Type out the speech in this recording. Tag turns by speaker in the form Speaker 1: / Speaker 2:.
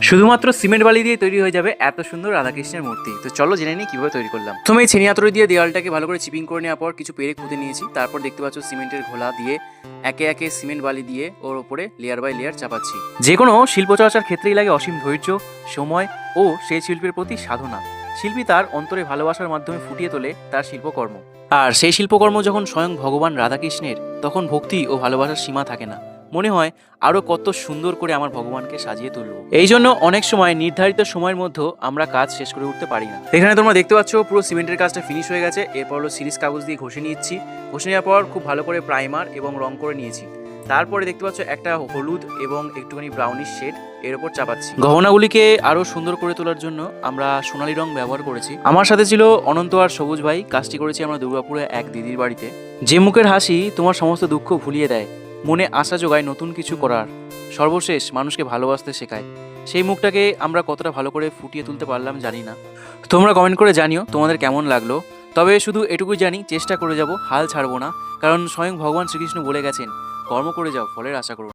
Speaker 1: শুধুমাত্র সিমেন্ট বালি দিয়ে তৈরি হয়ে যাবে এত সুন্দর রাধাকৃষ্ণের মূর্তি। তো চলো জেনে নিই কিভাবে তৈরি করলাম। প্রথমে এই ছেনিয়াতড়ি দিয়ে দেওয়ালটাকে ভালো করে চিপিং করে নেওয়ার পর কিছু পেরেক পুঁতে নিয়েছি। তারপর দেখতে পাচ্ছ সিমেন্টের ঘোলা দিয়ে একে একে সিমেন্ট বালি দিয়ে ওর উপরে লেয়ার বাই লেয়ার চাপাচ্ছি। যে কোনো শিল্পচর্চার ক্ষেত্রেই লাগে অসীম ধৈর্য, সময় ও সেই শিল্পের প্রতি সাধনা। শিল্পী তার অন্তরে ভালোবাসার মাধ্যমে ফুটিয়ে তোলে তার শিল্পকর্ম। আর সেই শিল্পকর্ম যখন স্বয়ং ভগবান রাধাকৃষ্ণের, তখন ভক্তি ও ভালোবাসার সীমা থাকে না। মনে হয় আরো কত সুন্দর করে আমার ভগবানকে সাজিয়ে তুলবো। এই জন্য অনেক সময় নির্ধারিত সময়ের মধ্যে আমরা কাজ শেষ করে উঠতে পারি না। এখানে তোমরা দেখতে পাচ্ছ পুরো সিমেন্টের কাজটা ফিনিশ হয়ে গেছে। এরপর হলো সিরিজ কাগজ দিয়ে ঘষে নিচ্ছি। ঘষে নেওয়ার পর খুব ভালো করে প্রাইমার এবং রং করে নিয়েছি। তারপরে দেখতে পাচ্ছ একটা হলুদ এবং একটুখানি ব্রাউনিশ শেড এর উপর চাপাচ্ছি। গহনাগুলিকে আরো সুন্দর করে তোলার জন্য আমরা সোনালী রং ব্যবহার করেছি। আমার সাথে ছিল অনন্ত আর সবুজ ভাই। কাজটি করেছি আমরা দুর্গাপুরে এক দিদির বাড়িতে। যে মুখের হাসি তোমার সমস্ত দুঃখ ভুলিয়ে দেয়, মনে আশা যোগায় নতুন কিছু করার, সর্বশেষ মানুষকে ভালোবাসতে শেখায়, সেই মুখটাকে আমরা কতটা ভালো করে ফুটিয়ে তুলতে পারলাম জানি না। তোমরা কমেন্ট করে জানিও তোমাদের কেমন লাগলো। তবে শুধু এটুকুই জানি, চেষ্টা করে যাব, হাল ছাড়বো না। কারণ স্বয়ং ভগবান শ্রীকৃষ্ণ বলে গেছেন, কর্ম করে যাও, ফলের আশা করো।